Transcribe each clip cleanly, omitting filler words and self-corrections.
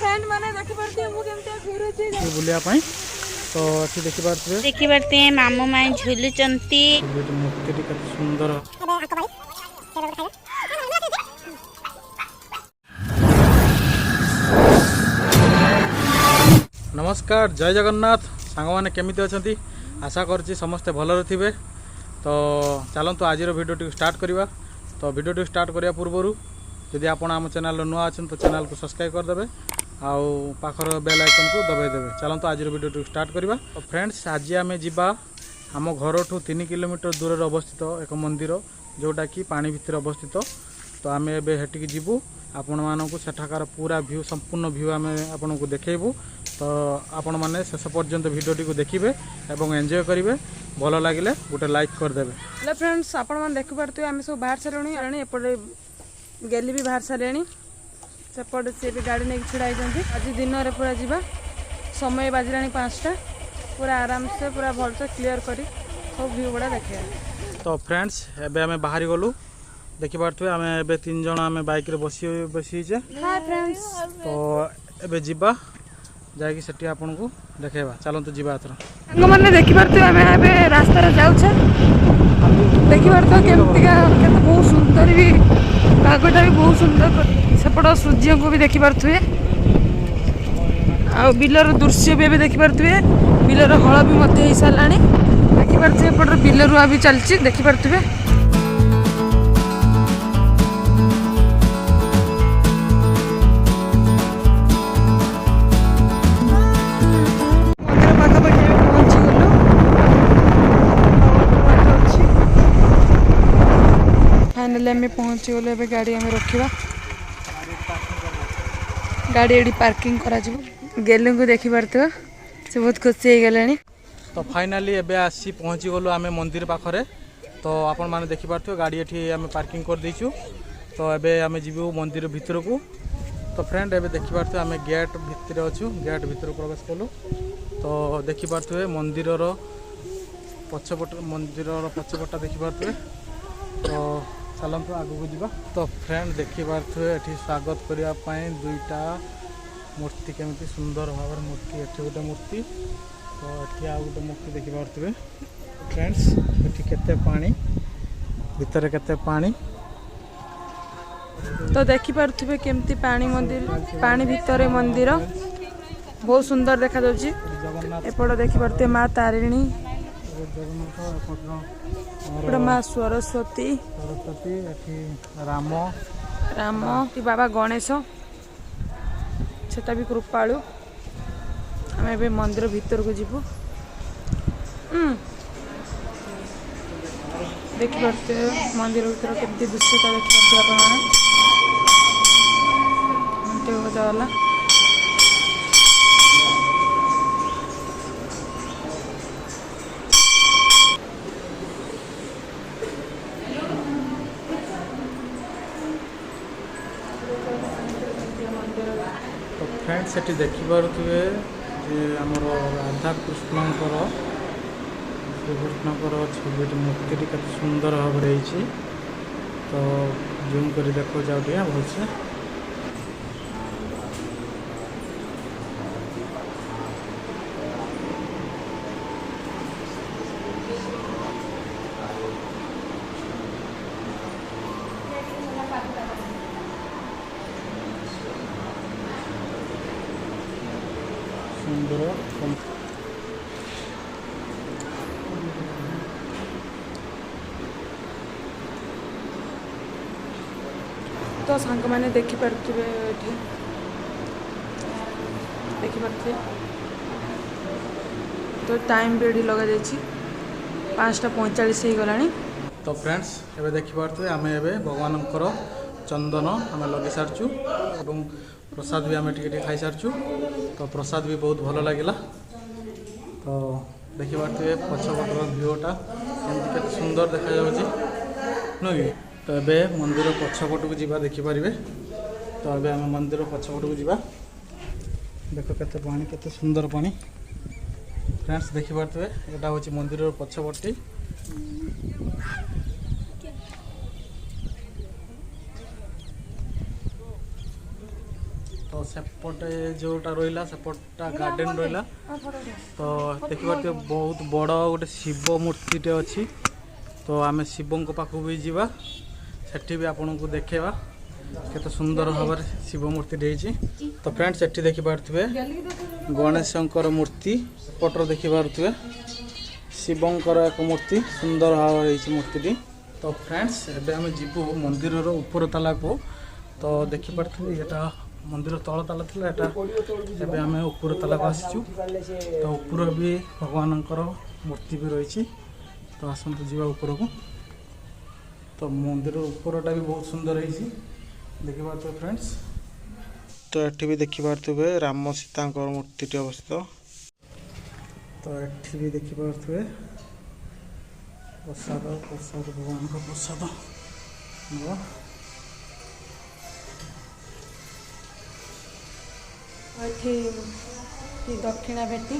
Friend माने देखि परती मु केमते घुरुची बुलिया पाई तो अच्छी देखि पारथि देखि पारते हैं मामू माई झुलुचंती मूर्ति टी कत सुंदर नमस्कार जय जगन्नाथ सांग मैंने केमिति अछंती आशा करछि समस्ते भलरे थिबे। तो चलतु आज भिडियो स्टार्ट करवा। तो भिडियो स्टार्ट करिया पूर्व यदि आपण आम चैनल नुआ अच्छे तो चैनल को सब्सक्राइब करदे आउ पाखर बेल आइकन को दबाईदेवे। चलतु आज भिडियो स्टार्ट करवा। तो फ्रेंड्स आज आम जीवा आम घर ठू 3 किलोमीटर दूर अवस्थित एक मंदिर जोटा कि पानी भितर अवस्थित। तो आम एटिकी जीवु आपण मानक सेठाकार पूरा व्यू संपूर्ण व्यू आम आपन को देखेबू। तो आपण मैंने शेष पर्यंत भिडियोटी को देखिए और एंजॉय करेंगे। भल लगे गोटे लाइक करदेवे। हेलो फ्रेंड्स आपण मन देखि परती आमे सब बाहर सारे एपटे गेली भी बाहर सारे सेपटे सी भी गाड़ी नहीं छिड़ा आज दिन में पूरा जीवा समय बाजिला 5टा पूरा आराम से पूरा भल से क्लीयर करी सब व्यू गुड़ा देखा। तो फ्रेंड्स एबे आमे बाहरी गलु देखि पारथुए आमे एबे 3 जण आमे बाइक रे बसी जे। हाय फ्रेंड्स तो एबे जीवा जाकि सेठी आपन को देखेबा। चलंतु जीवा अथरा संग माने देखि परती आमे एबे रास्ता रे जाउ छे देखि परतो केमतिका केते बहुत सुंदर भी पागटा भी बहुत सुंदर सेपट सूर्य को भी देखि परथुए आ बिलर दृश्य भी देखि परथुए बिलर हळ भी मते ही सालानी देखि परथुए एपट बिलर आ भी चलची देखि परथुए। फाइनली आम पहुँची गलु। ए गाड़ी आम रखा गाड़ी ये पार्किंग करा गेलू को देखी पार्थ से बहुत खुशी हो गले। तो फाइनली एबे आसी पहुँची गलु आमे मंदिर पाखरे। तो आपण माने देखि पारथु गाड़ी एठी आमे पार्किंग कर देछु। तो एबे आमे जीवु मंदिर भितर को। तो फ्रेंड एबे देखि पारथु आमे गेट भितर अछु गेट भितर प्रवेश कलु। तो देखि पारथु मंदिर रो पछपटा देखि पारथु। तो चलतु आगू को जीवा। तो फ्रेंड देखि पारथुए एठी स्वागत करिया पई दुईटा मूर्ति केमिति सुंदर भाव मूर्ति एठी गोटे मूर्ति। तो एठी आ गोटे मूर्ति देखि पारथुए फ्रेंड्स एठी केते पानी भीतर केते पानी। तो देखी पार्थुए केमती पानी मंदिर पानी भितर मंदिर बहुत सुंदर देखा जाउची। एपड़ देखि पार्थुए माँ तारिणी माँ सरस्वती राम बाबा गणेश सेटा भी कृपालु। आम ए मंदिर भितर को जीवु देखी पारते मंदिर भीतर केमती दृश्यता देखी पारते आपला। तो फ्रेंड्स सेठी देखि पारुथिबे जे हमर राधा कृष्णकर छबिटी मूर्ति कत सुंदर भाव रही। तो जूम कर देखो जाओ टिया भलसे। सुंदर तो सांग मैंने देखी पारे देखी पारे तो टाइम भी ये लगा 5:45 हो गला। तो फ्रेंड्स एबे देखि पारथुए आमे एबे भगवानकर चंदन आमे लगे सारचु एवं प्रसाद भी आमे टिके खाई सारचु। तो प्रसाद भी बहुत भल लगिला। तो देखि पारथुए पछपटर व्यूटा केमति सुंदर देखा जाउची नुई। तो एबे मंदिर पछपट को जीवा देखि पारिबे। तो एबे आमे मंदिर पछपट को जीवा देखो केते पानी केते सुंदर पानी। फ्रेंड्स देखि पारथुए एटा होची मंदिर पछपट्टी। तो सेपटे जोटा रहा सेपटा गार्डन रहा तो देखिए बहुत बड़ गोटे शिव मूर्तिटे अच्छी तो आम शिव पाखक भी जावा सेठी भी आपन को देखा केते सुंदर भाव शिव मूर्ति तो फ्रेंड्स सेठी देखिपे गणेशंकर मूर्ति पटर देखिपे शिवंकर एक मूर्ति सुंदर भाव मूर्ति तो फ्रेंड्स एबे आम जीवु मंदिर ऊपर ताला को तो देखिपे यहाँ मंदिर तल ताला था एबे आम ऊपर ताला को आसीचु तो ऊपर भी भगवानंकर मूर्ति भी रही तो आसतु जीवा ऊपर को तो मंदिर ऊपरटा भी बहुत सुंदर है देखिपे फ्रेंड्स तो ये भी देखिपे राम सीता मूर्ति अवस्थित तो ये भी देखिपे प्रसाद प्रसाद भगवान का प्रसाद दक्षिणा भेटी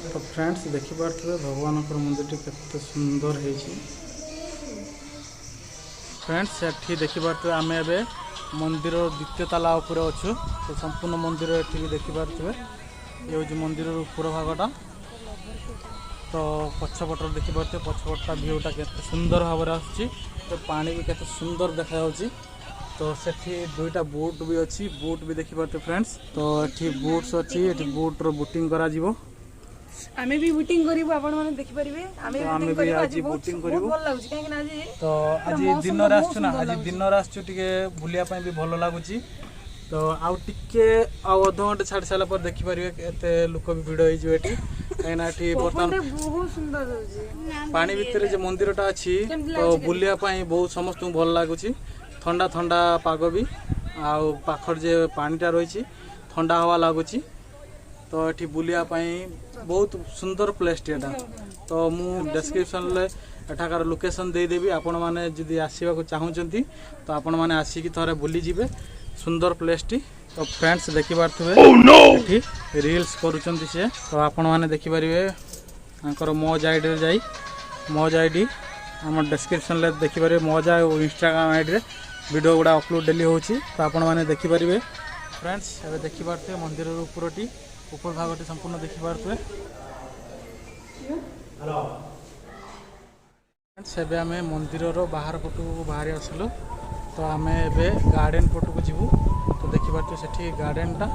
तो फ्रेंड्स देखिपे भगवान मंदिर केते सुंदर है फ्रेंड्स ये देखिपे आम ए मंदिर द्वितीय ताला उपर अच्छु तो संपूर्ण मंदिर ये देखिपे ये हूँ मंदिर ऊपर भागटा तो पछपटर देखिपे पछपटा भ्यूटा केते सुंदर भाव आसुची तो पानी भी केते सुंदर देखा तो सेठी दुईटा बोट भी अच्छी बोट भी देखिपे फ्रेंड्स तो ये बोट्स अच्छी ये बोट्र बोटिंग करा जीवो आमे भी बोटिंग करिवो आपण माने देखि परिबे आमे भी आज बोटिंग करिवो भल लागुची काहे ना आज तो आज दिन रे आछू ना आज दिन रे आछू टिके बुलिया पई भी भल लागुची तो आउ टिके आउ अध घंटे छाड़ साला पर देखि परिबे एते लोक भी भिड़ होई जो एटी काहे ना एटी बर्तमान बहुत सुंदर होजी पानी भीतर जे मंदिरटा अछि तो बुलिया पई बहुत समस्त भल लागुची ठंडा ठंडा पाग भी आउ पाखर जे पानीटा रहिची ठंडा हवा लागुची तो ये बुलिया बहुत सुंदर प्लेस टीटा तो मु डिस्क्रिप्शन एठाकार लोकेशन देदेवी आपण मैंने जदि आसवाक चाहूँगी तो आपण मैंने आसिक थे बुली जीवे सुंदर प्लेस टी तो फ्रेंड्स देखिपे रील्स करुँच सी तो आपण मैंने देखिपारे मौज आईडी जाई मौज आईडी आम डिस्क्रिप्शन देखिपारे मौज और इंस्टाग्राम आईडी वीडियो गुड़ा अपलोड डेली होची तो आपण मैंने देखिपारे फ्रेंड्स एबे देखिपारे मंदिर ऊपरटी ऊपर भागटी संपूर्ण देखिपे से आम मंदिर बाहर पटू बाहरी आसलु तो आम ए गार्डन पटू को जीवु तो देखिपे से गार्डनटा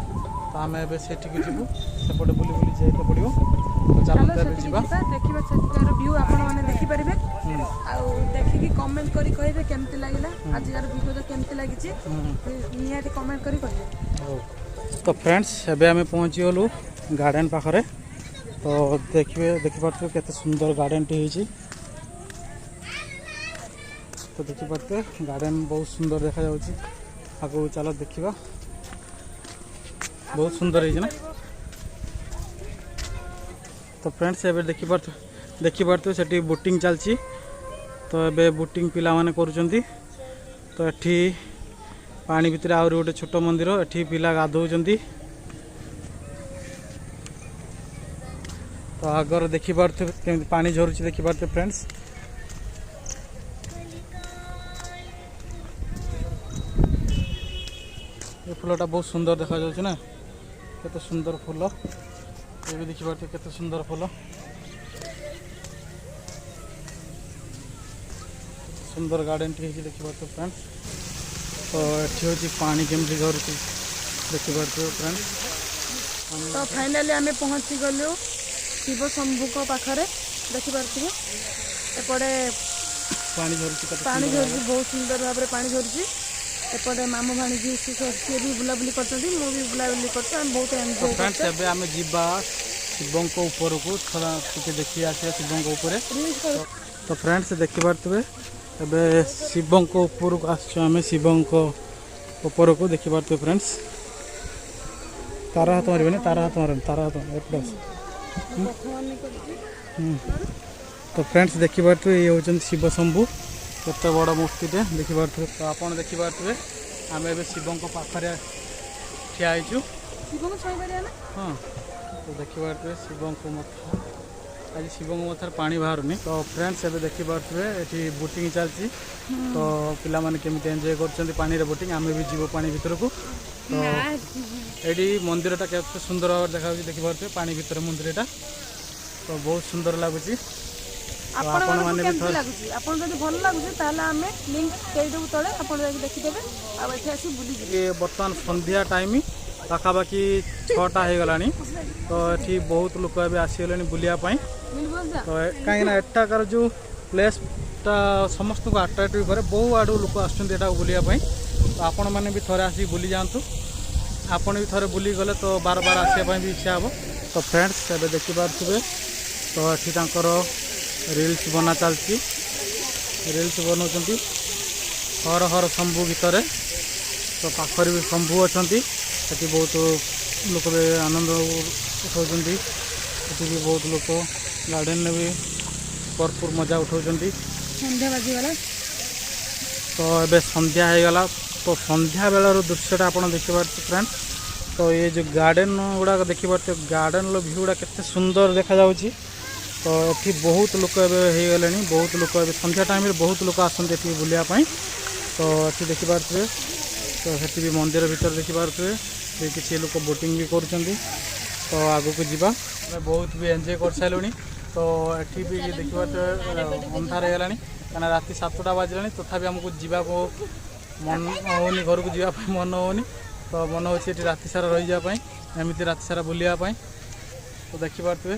तो आम ए जीवु सेपटे बुली बुली जाइए पड़ो तो चलते जावा देखिबे सेटार व्यू आपण माने देखि परिबे आ देखि कमेंट करी कहिबे केमति लागिला आज यार वीडियो तो केमति लागिची निहाती कमेंट करी कहिबे तो फ्रेंड्स एबे आम पहुँची गलु गार्डन पाखरे तो देखिपे केते सुंदर गार्डन टी होइची तो देखिपे गार्डन बहुत सुंदर देखा जाउची आगो चलो देखिबा बहुत सुंदर है ना तो फ्रेंड्स एबे देखिपे सेठी बोटिंग चलची तो एबे बोटिंग पिला माने करूचंती तो एठी पानी भितर आउरी गोटे छोट मंदिर एठी पिला गाधौचंती तो आगर देखिपे केमति पानी झरुची देखिपे फ्रेंड्स ये फूलटा बहुत सुंदर देखा जाउछ ना केते सुंदर फूल ये भी देखिपे केते सुंदर फूल सुंदर गार्डन टी देखिपे फ्रेंड्स तो ये हूँ पानी केमती झरुची देखिपे फ्रेंड्स तो फाइनाली आम पहुँची गलु शिव शंभु को पाखरे देखिपे एपटे पानी झरुची बहुत सुंदर भाव में पानी झरुची एपटे मामू भाणीजी सी भी बुलाबुली करते भी बुलाबुली करते बहुत एंजॉय फ्रेंड्स एबे आमे जीवा शिवं को ऊपर को थोड़ा टिके देखि आसे शिवं को ऊपर तो फ्रेंड्स देखिपे एबे शिवं को ऊपर को आछो आमे शिवं को ऊपर को देखिपे फ्रेंड्स तारा हाथ मारबे तारा हाथ प्लस तो फ्रेंड्स देखिपे ये होचन शिव शंभु केते बड़ मूर्तिटे देखिपे तो आपण देखिपे आम ए शिवं को पाखरे ठिया आइचु शिव को छाई परिया ना हाँ तो देखिपे शिवं को मत आज शिव मथार पानी बाहरुनी। तो फ्रेंड्स एबे देखि पारथबे एठी बोटिंग चलची। तो पिला माने केमिति एन्जॉय करछन्ती पानी रे बोटिंग, आमे भी जीवो पानी भीतर को। तो एठी मंदिरटा केते सुंदर देखाउची देखि पारथबे पानी भीतर मंदिरटा। तो बहुत सुंदर लागुची। आपण माने केमति लागुची, आपण जदि भल लागुची ताले आमे लिंक कई देबु तळे, आपण जाई देखि देबे आ एठी आसी बुली जे। ये वर्तमान संध्या टाइम पाखापाखि 6टा हो गलानी। तो ये बहुत लोक ए आसीगले बुलिया पाई। तो कहीं एटाकार जो प्लेसटा समस्त को अट्राक्टिव करे, बहु आड़ू लोक आसुँचा बुलिया पाई। तो आपण मैंने भी थोड़े आसिक बुली जातु, आपण भी थोड़े बुली गले तो बार बार आसापी भी इच्छा हे। तो फ्रेंड्स ए देखिपे तो ये रील्स बना चलती, रील्स बनाऊँ हर हर शंभु भितर। तो पाखर भी शंभु अच्छा, ये बहुत लोक भी आनंद उठाऊँ, ये भी बहुत लोक गार्डन में भी भरपूर मजा उठाऊँ। संध्या बाजीगला तो ये संध्या हो गला। तो संध्या बेलार दृश्यटा आप देखिपे फ्रेंड्स। तो ये जो गार्डन गुड़ाक देखिपे, गार्डन व्यू गुड़ा केते सुंदर देखा जाउची। तो ये बहुत लोक हो गले, बहुत लोक संध्या टाइम बहुत लोक आसते बुलिया पाई। तो ये देखिपे तो ये भी मंदिर भीतर देखिपे किसी लोक बोटिंग भी कर। तो आगू को जीवा बहुत भी एंजॉय कर सारे। तो ये भी देखिए अंधार हो गलानी, क्या राति 7टा बाजिलानी तथापि आमको जावाको मन होनी, घर को जावाई मन होनी। तो मन हो राति सारा रही जावाई, एमती राति सारा बुलियापाई। तो देखिपे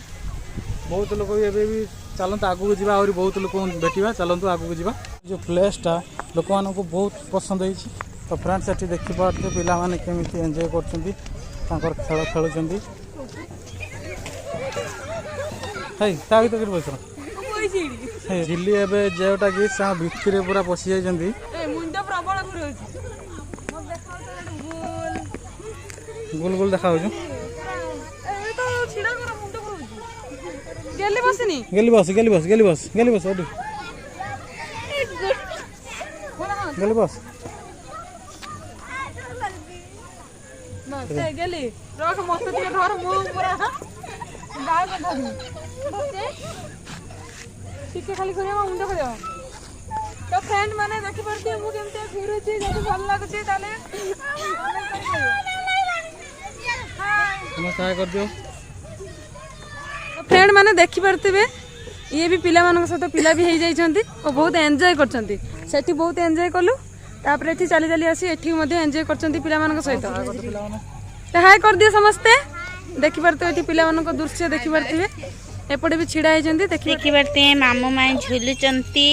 बहुत लोग भी चलते आगू को आहरी बहुत लोग भेटा, चलतु आगू को जीवा। जो प्लेसटा लोक मानक बहुत पसंद होती। तो फ्रेंड्स ये देखिपे पिला माने केमिति एंजॉय करछन्ती, तांकर खेल खेलुछन्ती। हाय ता भीतर कर बसरो हे दिल्ली एबे जेटा कि सा भितरे पूरा पसि जाइछन्ती। ए मुंडा प्रबल घुरौची, मो देखाउ तो गोल गोल देखाउ छु। ए तो छिडा कर मुंडा घुरौची। गेली बसनी, गेली बस गेली बस गेली बस गेली बस ओडी गेली बस ना ते गेली रख मस्त टिके धर मु पूरा गाय को धर टिके खाली करिया मुंडा करिया। तो फ्रेंड माने देखि परती मु केमते घुरुची, जदी भल लागुची ताले हम सहाय कर दियो। फ्रेंड माने देखि परतिबे ये भी पिला मानक सहित पिला भी हो जाइछन्ती और बहुत एंजॉय करछन्ती। सेठी बहुत एंजॉय कलु, तापर एठी चली चली आसी एठी मध्ये एंजॉय करछन्ती पिला मानक सहित। तो हाय कर दिए समस्ते। देखि परते एठी पिला मानक दृश्य देखि परतिबे, एपटे भी छिड़ा होइछन्ती देखि परते मामू माई झुलुचंती।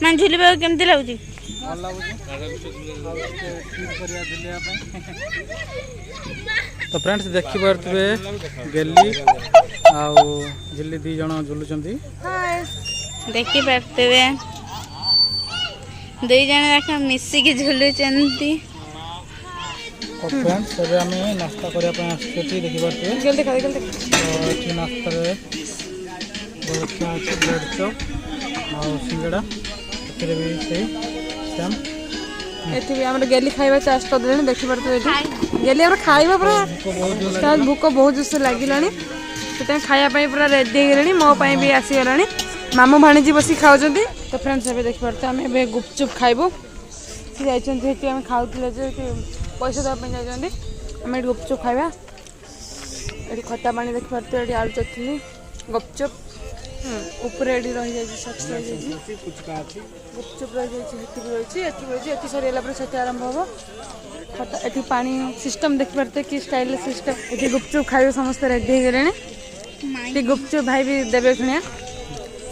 मान झुलिबा केमति लागुची? भल लागुची ठीक करिया दिलिया पे। तो फ्रेंड्स देखि परतिबे गेली आ जिल्ली दी जण झुलुचन्ती। हाय देखि परते दुई जन रखा मिसिकी झुलुचंती। तो फ्रेंड्स एबे हमें नाश्ता करिया पे आछी देखि परतिबे। गल देखा गल देखा। तो एठी नाश्ता रे बहुत अच्छा ब्रेड चॉप आ सिंगड़ा एथे भी से सेम। एठी भी हमर गेली खाइबा चास कर देले देखि परते एठी गेली हमर खाइबा पूरा स्टार्ट भूख बहुत जोर से लागिलानी। सेटा खाया पई पूरा रेडी हो गेलानी, मो पई भी आसी गेलानी। मामू भाणीजी बसी खाउछन्ती। तो फ्रेंड्स एबे देखि परते हम एबे गुपचुप खाइबो। सी जाइछन्ती हेती हम खाउतले जे पैसा दवा पे जाइछन्ती, हम एठी गुपचुप खाइबा। एठी खट्टा पानी देखि परते, एठी आलू चटनी गुपचुप ऊपर एठी रहि जाइछि सच रहि जाइछि गुपचुप रहि जाइछि हेती भी रहिछि एठी रहिछि। एठी सरियला पर सेठी आरंभ होबो खट्टा। एठी पानी सिस्टम देखि परते कि स्टाइल सिस्टम। एठी गुपचुप खाइबो समस्त रेडी हो गेलेनी। ती गुपचुप भाई भी देबे खुनिया,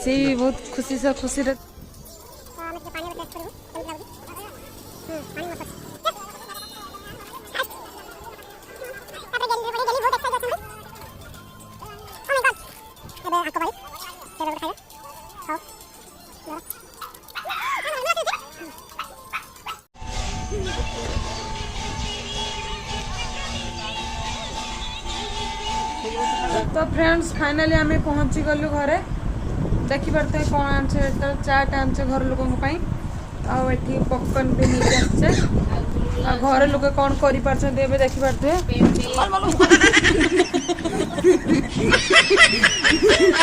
से भी बहुत खुशी से खुशी रे। तो फ्रेंड्स फाइनली आम पहुँची गलु घरे। देखी पारते कौन आनचे चाट आनचे घर लोक पॉपकॉर्न भी नहीं आसचे। घरे लोक कौन कर देखी पारे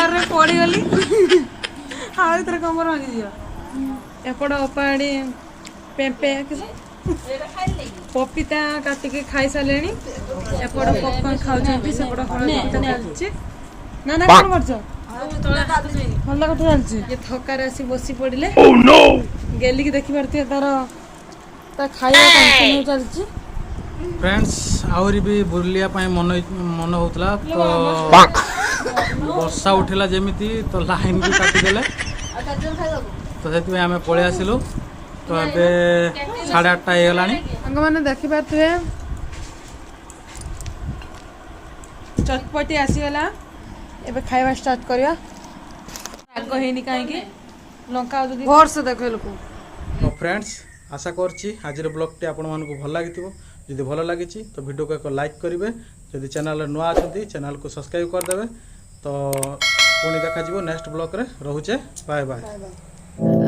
अरे पड़गली हाँ इधर कमर भांगी एपट अपाड़ी पेंपे पपीता काटिक खाई सारे एपट पपकर्न खाऊँ सेपट चलती ना ना कौन कर ଭଲ କଥା ଚାଲିଛି ये ଥକାରେ ଆସି ବସି ପଡ଼ିଲେ ଗେଲିକି ଦେଖି ପାରୁଥିବେ ତା ଖାଇବା କଣ୍ଟିନ୍ୟୁ ଚାଲିଛି फ्रेंड्स आहरी भी बुलिया मन मन होता तो वर्षा उठिला जमीती तो लाइन भी काटिदेले तो से आम पलि आसिलु तो ए 8:30 होगा मैंने देखी पारे चटपटी आसीगला एबे खाଇବା स्टार्ट करिया आग हेनी कहीं लंका भोर से देख लोक तो फ्रेंड्स आशा करछि आज ब्लॉगटी आपण मानकु भल लागिथिबो जदि भल लागि तो वीडियो को एक लाइक करेंगे जदि चैनल नुआ अच्छा चैनल को सब्सक्राइब करदे तो पुणी देखा नेक्स्ट ब्लॉग रे रहुचे bye bye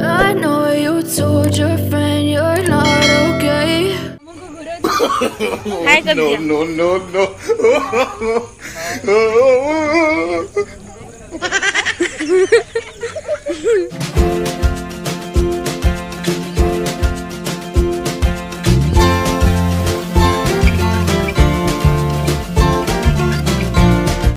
I know you told your friend you're not okay. Hi कर दिया no.